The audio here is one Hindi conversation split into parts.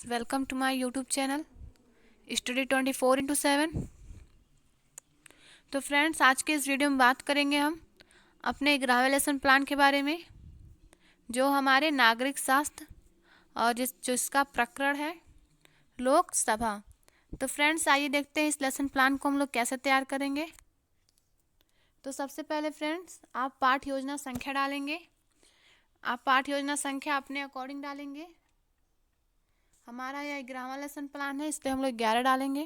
Welcome to my YouTube channel study 24/7। तो फ्रेंड्स, आज के इस वीडियो में बात करेंगे हम अपने 11वें लेसन प्लान के बारे में, जो हमारे नागरिक शास्त्र और जिसका प्रकरण है लोकसभा। तो फ्रेंड्स, आइए देखते हैं इस लेसन प्लान को हम लोग कैसे तैयार करेंगे। तो सबसे पहले फ्रेंड्स, आप पाठ योजना संख्या डालेंगे। आप पाठ योजना संख्या अपने अकॉर्डिंग डालेंगे। हमारा यह 11वां लेसन प्लान है, इसलिए हम लोग 11 डालेंगे।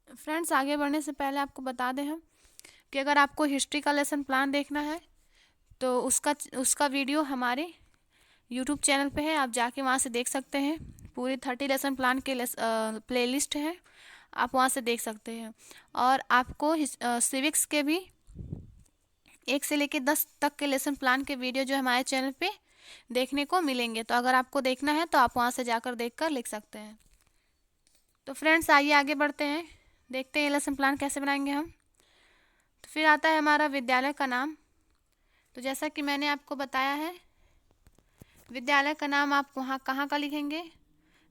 फ्रेंड्स, आगे बढ़ने से पहले आपको बता दें हम कि अगर आपको हिस्ट्री का लेसन प्लान देखना है तो उसका वीडियो हमारे यूट्यूब चैनल पे है, आप जाके वहाँ से देख सकते हैं। पूरी 30 लेसन प्लान के प्लेलिस्ट है, आप वहाँ से देख सकते हैं। और आपको सिविक्स के भी 1 से लेकर 10 तक के लेसन प्लान के वीडियो जो हमारे चैनल पे देखने को मिलेंगे। तो अगर आपको देखना है तो आप वहाँ से जाकर देखकर लिख सकते हैं। तो फ्रेंड्स, आइए आगे बढ़ते हैं, देखते हैं लेसन प्लान कैसे बनाएंगे हम। तो फिर आता है हमारा विद्यालय का नाम। तो जैसा कि मैंने आपको बताया है, विद्यालय का नाम आप वहाँ कहाँ का लिखेंगे।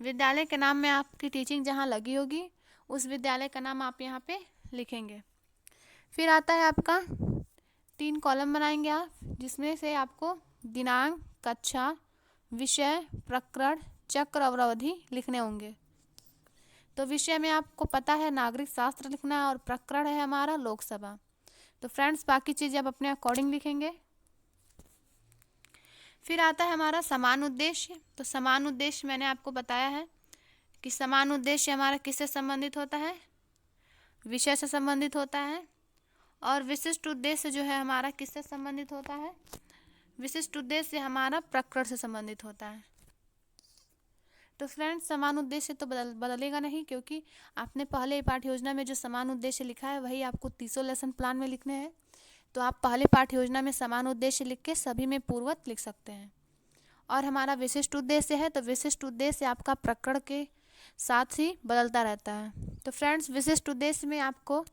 विद्यालय के नाम में आपकी टीचिंग जहाँ लगी होगी उस विद्यालय का नाम आप यहाँ पे लिखेंगे। फिर आता है आपका 3 कॉलम बनाएंगे आप, जिसमें से आपको दिनांक, कक्षा, विषय, प्रकरण, चक्र और अवधि लिखने होंगे। तो विषय में आपको पता है नागरिक शास्त्र लिखना है और प्रकरण है हमारा लोकसभा। तो फ्रेंड्स, बाकी चीज़ें आप अपने अकॉर्डिंग लिखेंगे। फिर आता है हमारा समान उद्देश्य। तो समान उद्देश्य मैंने आपको बताया है कि समान उद्देश्य हमारा किससे संबंधित होता है, विषय से संबंधित होता है। और विशिष्ट उद्देश्य जो है हमारा किससे संबंधित होता है, विशिष्ट उद्देश्य हमारा प्रकरण से संबंधित होता है। तो फ्रेंड्स, समान उद्देश्य तो बदलेगा नहीं, क्योंकि आपने पहले पाठ्य योजना में जो समान उद्देश्य लिखा है वही आपको 30 लेसन प्लान में लिखने हैं। तो आप पहले पाठ्य योजना में समान उद्देश्य लिख के सभी में पूर्वत लिख सकते हैं। और हमारा विशिष्ट उद्देश्य है, तो विशिष्ट उद्देश्य आपका प्रकरण के साथ ही बदलता रहता है। तो फ्रेंड्स, विशिष्ट उद्देश्य में आपको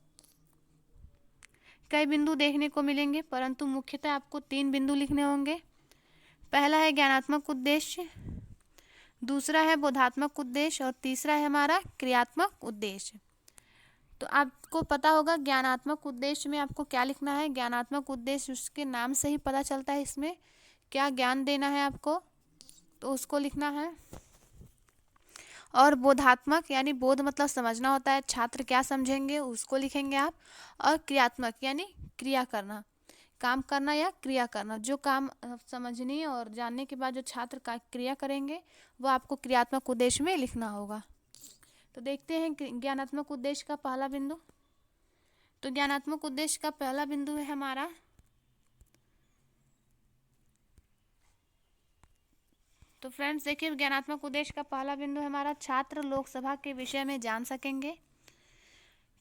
कई बिंदु देखने को मिलेंगे, परंतु मुख्यतः आपको 3 बिंदु लिखने होंगे। पहला है ज्ञानात्मक उद्देश्य, दूसरा है बोधात्मक उद्देश्य और तीसरा है हमारा क्रियात्मक उद्देश्य। तो आपको पता होगा ज्ञानात्मक उद्देश्य में आपको क्या लिखना है। ज्ञानात्मक उद्देश्य उसके नाम से ही पता चलता है इसमें क्या ज्ञान देना है आपको, तो उसको लिखना है। और बोधात्मक यानी बोध मतलब समझना होता है, छात्र क्या समझेंगे उसको लिखेंगे आप। और क्रियात्मक यानी क्रिया करना, काम करना या क्रिया करना, जो काम समझने और जानने के बाद जो छात्र का क्रिया करेंगे वो आपको क्रियात्मक उद्देश्य में लिखना होगा। तो देखते हैं ज्ञानात्मक उद्देश्य का पहला बिंदु। तो ज्ञानात्मक उद्देश्य का पहला बिंदु है हमारा, तो फ्रेंड्स देखिए, ज्ञानात्मक उद्देश्य का पहला बिंदु है हमारा छात्र लोकसभा के विषय में जान सकेंगे।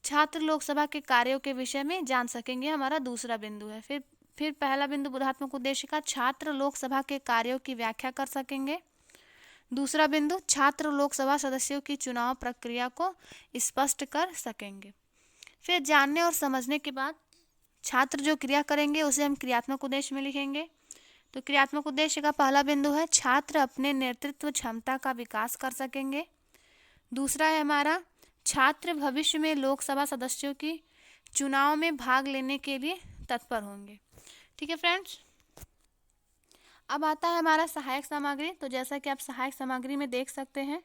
छात्र लोकसभा के कार्यों के विषय में जान सकेंगे, हमारा दूसरा बिंदु है। फिर पहला बिंदु बोधात्मक उद्देश्य का छात्र लोकसभा के कार्यों की व्याख्या कर सकेंगे। दूसरा बिंदु छात्र लोकसभा सदस्यों की चुनाव प्रक्रिया को स्पष्ट कर सकेंगे। फिर जानने और समझने के बाद छात्र जो क्रिया करेंगे उसे हम क्रियात्मक उद्देश्य में लिखेंगे। तो क्रियात्मक उद्देश्य का पहला बिंदु है छात्र अपने नेतृत्व क्षमता का विकास कर सकेंगे। दूसरा है हमारा छात्र भविष्य में लोकसभा सदस्यों की चुनाव में भाग लेने के लिए तत्पर होंगे। ठीक है फ्रेंड्स, अब आता है हमारा सहायक सामग्री। तो जैसा कि आप सहायक सामग्री में देख सकते हैं,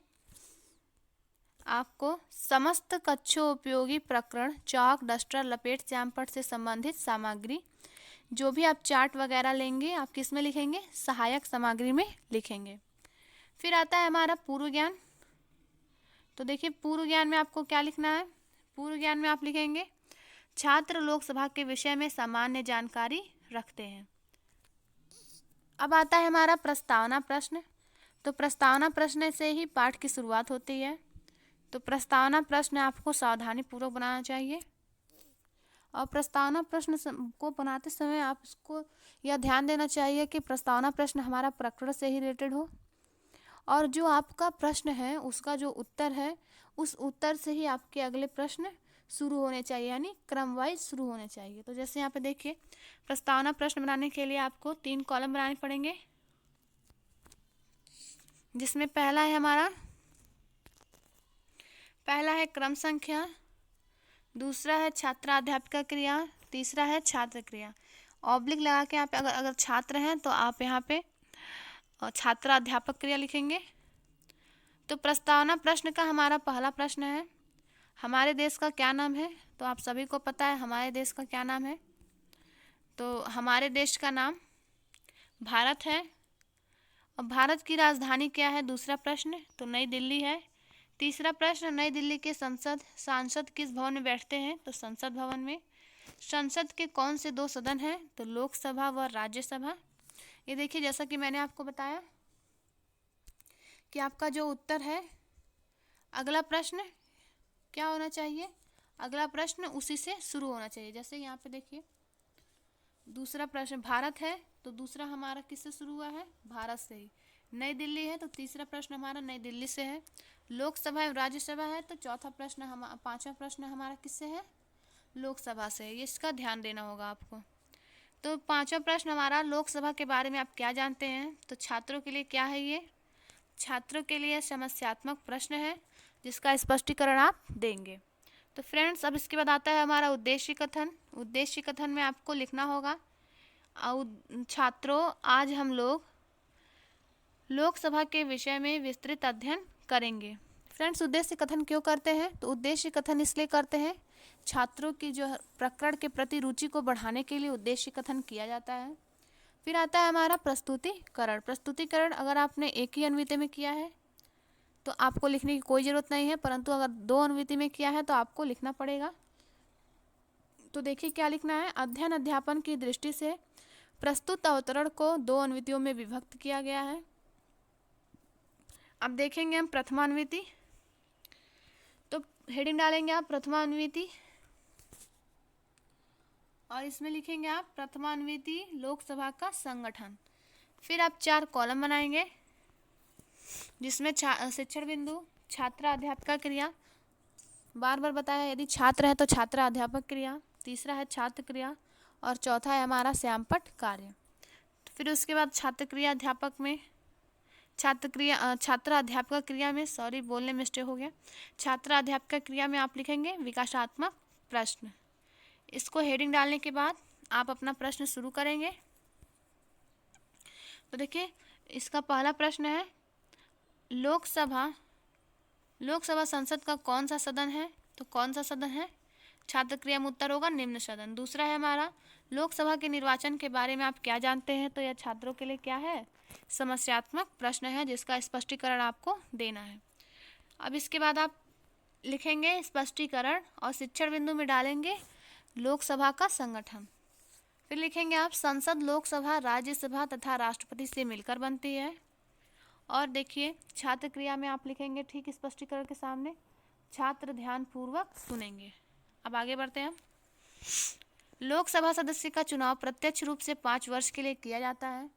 आपको समस्त कक्षों उपयोगी प्रकरण, चौक, डस्टर, लपेट, श्यामपट्ट से संबंधित सामग्री, जो भी आप चार्ट वगैरह लेंगे आप किस में लिखेंगे, सहायक सामग्री में लिखेंगे। फिर आता है हमारा पूर्व ज्ञान। तो देखिए, पूर्व ज्ञान में आपको क्या लिखना है। पूर्व ज्ञान में आप लिखेंगे छात्र लोकसभा के विषय में सामान्य जानकारी रखते हैं। अब आता है हमारा प्रस्तावना प्रश्न। तो प्रस्तावना प्रश्न से ही पाठ की शुरुआत होती है। तो प्रस्तावना प्रश्न आपको सावधानी पूर्वक बनाना चाहिए। और प्रस्तावना प्रश्न को बनाते समय आप इसको यह ध्यान देना चाहिए कि प्रस्तावना प्रश्न हमारा प्रकरण से ही रिलेटेड हो, और जो आपका प्रश्न है उसका जो उत्तर है उस उत्तर से ही आपके अगले प्रश्न शुरू होने चाहिए, यानी क्रम वाइज शुरू होने चाहिए। तो जैसे यहाँ पे देखिए, प्रस्तावना प्रश्न बनाने के लिए आपको 3 कॉलम बनाने पड़ेंगे। जिसमें पहला है क्रम संख्या, दूसरा है छात्राध्यापक क्रिया, तीसरा है छात्र क्रिया। ऑब्लिक लगा के यहाँ पे अगर छात्र हैं तो आप यहाँ पे छात्राध्यापक क्रिया लिखेंगे। तो प्रस्तावना प्रश्न का हमारा पहला प्रश्न है, हमारे देश का क्या नाम है? तो आप सभी को पता है हमारे देश का क्या नाम है। तो हमारे देश का नाम भारत है। और भारत की राजधानी क्या है? दूसरा प्रश्न, तो नई दिल्ली है। तीसरा प्रश्न, नई दिल्ली के सांसद किस भवन में बैठते हैं? तो संसद भवन में। संसद के कौन से 2 सदन हैं? तो लोकसभा व राज्यसभा। ये देखिए, जैसा कि मैंने आपको बताया कि आपका जो उत्तर है, अगला प्रश्न क्या होना चाहिए? अगला प्रश्न उसी से शुरू होना चाहिए। जैसे यहाँ पे देखिए, दूसरा प्रश्न भारत है, तो दूसरा हमारा किससे शुरू हुआ है? भारत से ही। नई दिल्ली है, तो तीसरा प्रश्न हमारा नई दिल्ली से है। लोकसभा एवं राज्यसभा है, तो पांचवा प्रश्न हमारा किससे है? लोकसभा से है। ये इसका ध्यान देना होगा आपको। तो पांचवा प्रश्न हमारा लोकसभा के बारे में आप क्या जानते हैं? तो छात्रों के लिए क्या है ये? छात्रों के लिए समस्यात्मक प्रश्न है, जिसका स्पष्टीकरण आप देंगे। तो फ्रेंड्स, अब इसके बाद आता है हमारा उद्देश्य कथन। उद्देश्य कथन में आपको लिखना होगा, छात्रों आज हम लोग लोकसभा के विषय में विस्तृत अध्ययन करेंगे। फ्रेंड्स, उद्देश्य कथन क्यों करते हैं? तो उद्देश्य कथन इसलिए करते हैं, छात्रों की जो प्रकरण के प्रति रुचि को बढ़ाने के लिए उद्देश्य कथन किया जाता है। फिर आता है हमारा प्रस्तुतिकरण। प्रस्तुतिकरण अगर आपने एक ही अनुवृत्ति में किया है तो आपको लिखने की कोई ज़रूरत नहीं है, परंतु अगर 2 अनुवृत्ति में किया है तो आपको लिखना पड़ेगा। तो देखिए क्या लिखना है, अध्ययन अध्यापन की दृष्टि से प्रस्तुत अवतरण को 2 अनुवृत्तियों में विभक्त किया गया है। अब देखेंगे हम प्रथमान्विति। तो हेडिंग डालेंगे आप प्रथमान्विति, और इसमें लिखेंगे आप प्रथमान्विति लोकसभा का संगठन। फिर आप 4 कॉलम बनाएंगे, जिसमें शिक्षण बिंदु, छात्र अध्यापक क्रिया, बार बार बताया यदि छात्र है तो छात्र अध्यापक क्रिया, तीसरा है छात्र क्रिया, और चौथा है हमारा श्यामपट्ट कार्य। फिर उसके बाद छात्र अध्यापक क्रिया में सॉरी बोलने में मिस्टेक हो गया, छात्र अध्यापक क्रिया में आप लिखेंगे विकासात्मक प्रश्न। इसको हेडिंग डालने के बाद आप अपना प्रश्न शुरू करेंगे। तो देखिए, इसका पहला प्रश्न है, लोकसभा संसद का कौन सा सदन है? तो कौन सा सदन है? छात्र क्रिया में उत्तर होगा निम्न सदन। दूसरा है हमारा, लोकसभा के निर्वाचन के बारे में आप क्या जानते हैं? तो यह छात्रों के लिए क्या है? समस्यात्मक प्रश्न है, जिसका स्पष्टीकरण आपको देना है। अब इसके बाद आप लिखेंगे स्पष्टीकरण, और शिक्षण बिंदु में डालेंगे लोकसभा का संगठन। फिर लिखेंगे आप संसद लोकसभा, राज्यसभा तथा राष्ट्रपति से मिलकर बनती है। और देखिए, छात्र क्रिया में आप लिखेंगे ठीक स्पष्टीकरण के सामने, छात्र ध्यानपूर्वक सुनेंगे। अब आगे बढ़ते हैं। लोकसभा सदस्य का चुनाव प्रत्यक्ष रूप से 5 वर्ष के लिए किया जाता है।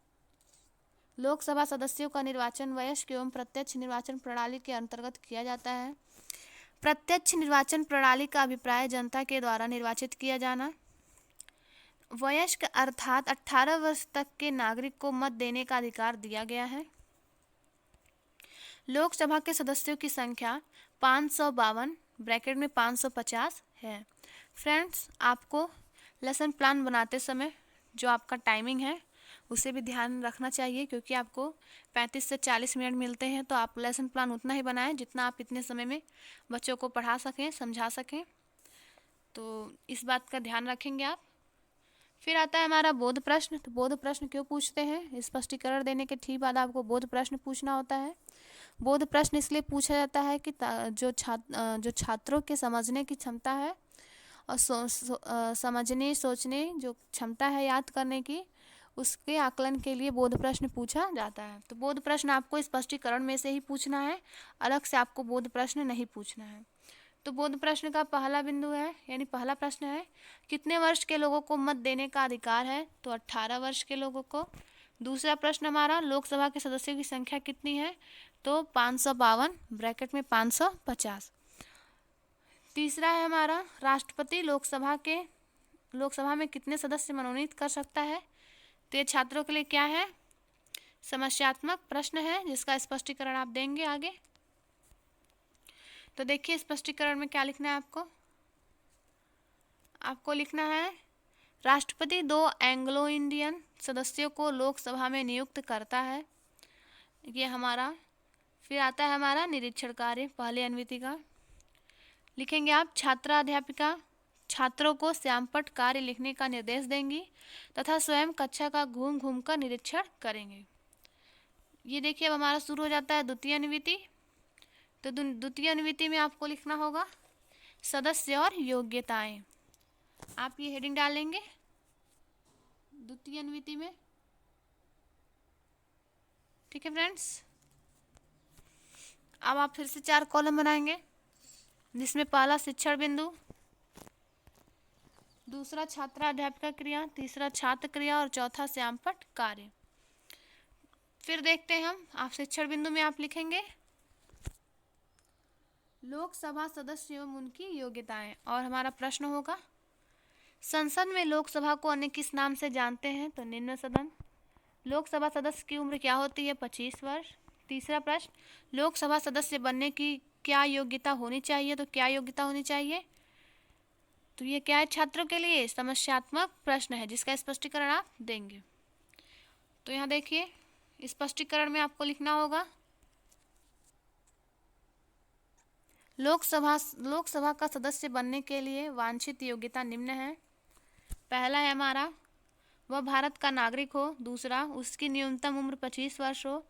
लोकसभा सदस्यों का निर्वाचन वयस्क एवं प्रत्यक्ष निर्वाचन प्रणाली के अंतर्गत किया जाता है। प्रत्यक्ष निर्वाचन प्रणाली का अभिप्राय जनता के द्वारा निर्वाचित किया जाना। वयस्क अर्थात 18 वर्ष तक के नागरिक को मत देने का अधिकार दिया गया है। लोकसभा के सदस्यों की संख्या 552 ब्रैकेट में 550 है। फ्रेंड्स, आपको लेसन प्लान बनाते समय जो आपका टाइमिंग है उसे भी ध्यान रखना चाहिए, क्योंकि आपको 35 से 40 मिनट मिलते हैं। तो आप लेसन प्लान उतना ही बनाएं जितना आप इतने समय में बच्चों को पढ़ा सकें, समझा सकें। तो इस बात का ध्यान रखेंगे आप। फिर आता है हमारा बोध प्रश्न। तो बोध प्रश्न क्यों पूछते हैं? स्पष्टीकरण देने के ठीक बाद आपको बोध प्रश्न पूछना होता है। बोध प्रश्न इसलिए पूछा जाता है कि जो छात्रों के समझने की क्षमता है और समझने सोचने जो क्षमता है याद करने की, उसके आकलन के लिए बोध प्रश्न पूछा जाता है। तो बोध प्रश्न आपको स्पष्टीकरण में से ही पूछना है, अलग से आपको बोध प्रश्न नहीं पूछना है। तो बोध प्रश्न का पहला बिंदु है, यानी पहला प्रश्न है, कितने वर्ष के लोगों को मत देने का अधिकार है? तो 18 वर्ष के लोगों को। दूसरा प्रश्न हमारा, लोकसभा के सदस्यों की संख्या कितनी है? तो 552 ब्रैकेट में 550। तीसरा है हमारा, राष्ट्रपति लोकसभा में कितने सदस्य मनोनीत कर सकता है? तो ये छात्रों के लिए क्या है? समस्यात्मक प्रश्न है जिसका स्पष्टीकरण आप देंगे आगे। तो देखिए स्पष्टीकरण में क्या लिखना है आपको। आपको लिखना है राष्ट्रपति 2 एंग्लो इंडियन सदस्यों को लोकसभा में नियुक्त करता है। ये हमारा फिर आता है हमारा निरीक्षण कार्य पहले अनुविधि का। लिखेंगे आप छात्राध्यापिका छात्रों को श्यामपट्ट कार्य लिखने का निर्देश देंगी तथा स्वयं कक्षा का घूम घूम कर निरीक्षण करेंगे। ये देखिए अब हमारा शुरू हो जाता है द्वितीय अनुविधि। तो द्वितीय अनुविधि में आपको लिखना होगा सदस्य और योग्यताएं। आप ये हेडिंग डालेंगे द्वितीय अनुविधि में। ठीक है फ्रेंड्स, अब आप फिर से 4 कॉलम बनाएंगे जिसमें पहला शिक्षण बिंदु, दूसरा छात्राध्यापिका क्रिया, तीसरा छात्र क्रिया और चौथा श्यामपट्ट कार्य। फिर देखते हैं हम, आप शिक्षण बिंदु में आप लिखेंगे लोकसभा सदस्य एवं उनकी योग्यताएं। और हमारा प्रश्न होगा संसद में लोकसभा को अन्य किस नाम से जानते हैं? तो निम्न सदन। लोकसभा सदस्य की उम्र क्या होती है? 25 वर्ष। तीसरा प्रश्न लोकसभा सदस्य बनने की क्या योग्यता होनी चाहिए? तो क्या योग्यता होनी चाहिए? तो ये क्या है छात्रों के लिए? समस्यात्मक प्रश्न है जिसका स्पष्टीकरण आप देंगे। तो यहाँ देखिए स्पष्टीकरण में आपको लिखना होगा लोकसभा का सदस्य बनने के लिए वांछित योग्यता निम्न है। पहला है हमारा वह भारत का नागरिक हो। दूसरा उसकी न्यूनतम उम्र 25 वर्ष हो।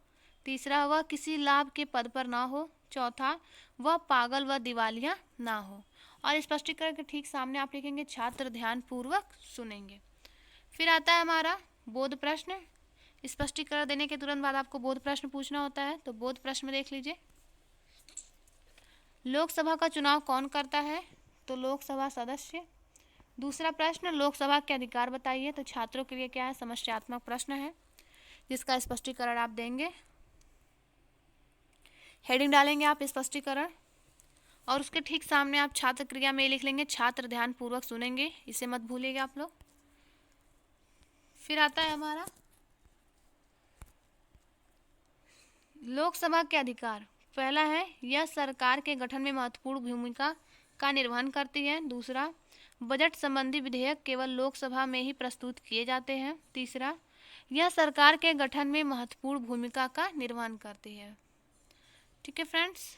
तीसरा वह किसी लाभ के पद पर ना हो। चौथा वह पागल व दिवालिया ना हो। और स्पष्टीकरण के ठीक सामने आप लिखेंगे छात्र ध्यान पूर्वक सुनेंगे। फिर आता है हमारा बोध प्रश्न। स्पष्टीकरण देने के तुरंत बाद आपको बोध प्रश्न पूछना होता है। तो बोध प्रश्न में देख लीजिए लोकसभा का चुनाव कौन करता है? तो लोकसभा सदस्य। दूसरा प्रश्न लोकसभा के अधिकार बताइए। तो छात्रों के लिए क्या है? समस्यात्मक प्रश्न है जिसका स्पष्टीकरण आप देंगे। हेडिंग डालेंगे आप स्पष्टीकरण और उसके ठीक सामने आप छात्र क्रिया में लिख लेंगे छात्र ध्यान पूर्वक सुनेंगे। इसे मत भूलिएगा आप लोग। फिर आता है हमारा लोकसभा के अधिकार। पहला है यह सरकार के गठन में महत्वपूर्ण भूमिका का निर्वहन करती है। दूसरा बजट संबंधी विधेयक केवल लोकसभा में ही प्रस्तुत किए जाते हैं। तीसरा यह सरकार के गठन में महत्वपूर्ण भूमिका का निर्वहन करती है। ठीक है फ्रेंड्स,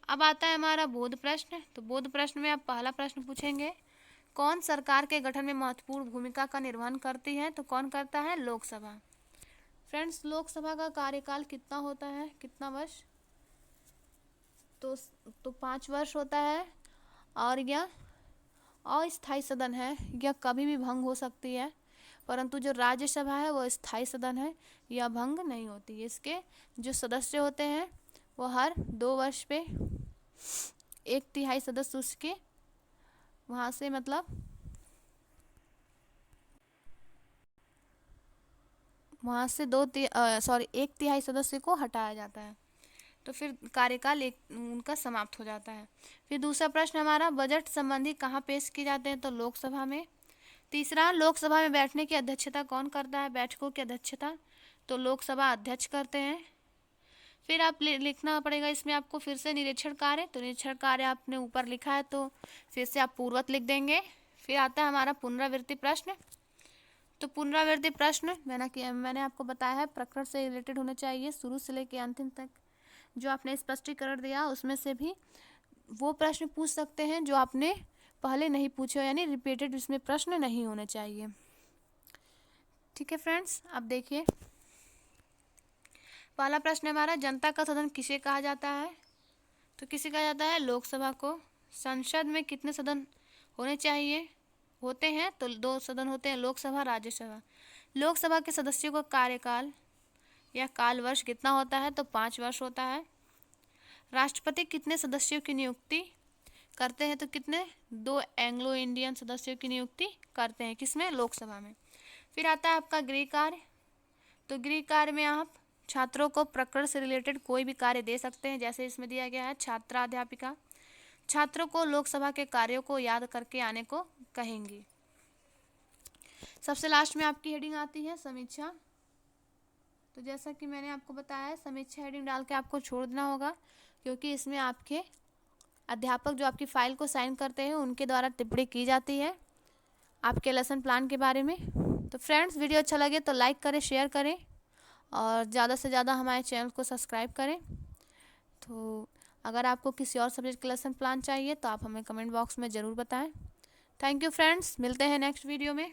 अब आता है हमारा बोध प्रश्न। तो बोध प्रश्न में आप पहला प्रश्न पूछेंगे कौन सरकार के गठन में महत्वपूर्ण भूमिका का निर्वहन करती है? तो कौन करता है? लोकसभा। फ्रेंड्स लोकसभा का कार्यकाल कितना होता है? कितना वर्ष? तो 5 वर्ष होता है। और यह अस्थायी सदन है, यह कभी भी भंग हो सकती है। परंतु जो राज्यसभा है वो स्थायी सदन है, यह भंग नहीं होती। इसके जो सदस्य होते हैं वो हर 2 वर्ष पे 1/3 सदस्य उसके वहाँ से मतलब वहाँ से 1/3 सदस्य को हटाया जाता है। तो फिर कार्यकाल उनका समाप्त हो जाता है। फिर दूसरा प्रश्न हमारा बजट संबंधी कहाँ पेश किए जाते हैं? तो लोकसभा में। तीसरा लोकसभा में बैठने की अध्यक्षता कौन करता है? बैठकों की अध्यक्षता तो लोकसभा अध्यक्ष करते हैं। फिर आप लिखना पड़ेगा इसमें आपको फिर से निरीक्षण कार्य। तो निरीक्षण कार्य आपने ऊपर लिखा है तो फिर से आप पूर्वत लिख देंगे। फिर आता है हमारा पुनरावृत्ति प्रश्न। तो पुनरावृत्ति प्रश्न मैंने आपको बताया है प्रकरण से रिलेटेड होने चाहिए शुरू से लेकर अंतिम तक। जो आपने स्पष्टीकरण दिया उसमें से भी वो प्रश्न पूछ सकते हैं जो आपने पहले नहीं पूछे, यानी रिपीटेड इसमें प्रश्न नहीं होने चाहिए। ठीक है फ्रेंड्स, अब देखिए पहला प्रश्न हमारा जनता का सदन किसे कहा जाता है? तो किसे कहा जाता है? लोकसभा को। संसद में कितने सदन होने चाहिए? होते हैं तो 2 सदन होते हैं, लोकसभा राज्यसभा। लोकसभा के सदस्यों का कार्यकाल या काल वर्ष कितना होता है? तो 5 वर्ष होता है। राष्ट्रपति कितने सदस्यों की नियुक्ति करते हैं? तो कितने? 2 एंग्लो इंडियन सदस्यों की नियुक्ति करते हैं। किसमें? लोकसभा में। फिर आता है आपका गृह कार्य। तो गृह कार्य में आप छात्रों को प्रकरण से रिलेटेड कोई भी कार्य दे सकते हैं, जैसे इसमें दिया गया है छात्राध्यापिका छात्रों को लोकसभा के कार्यों को याद करके आने को कहेंगी। सबसे लास्ट में आपकी हेडिंग आती है समीक्षा। तो जैसा कि मैंने आपको बताया है, समीक्षा हेडिंग डाल के आपको छोड़ देना होगा, क्योंकि इसमें आपके अध्यापक जो आपकी फ़ाइल को साइन करते हैं उनके द्वारा टिप्पणी की जाती है आपके लेसन प्लान के बारे में। तो फ्रेंड्स, वीडियो अच्छा लगे तो लाइक करें, शेयर करें और ज़्यादा से ज़्यादा हमारे चैनल को सब्सक्राइब करें। तो अगर आपको किसी और सब्जेक्ट का लेसन प्लान चाहिए तो आप हमें कमेंट बॉक्स में ज़रूर बताएं। थैंक यू फ्रेंड्स, मिलते हैं नेक्स्ट वीडियो में।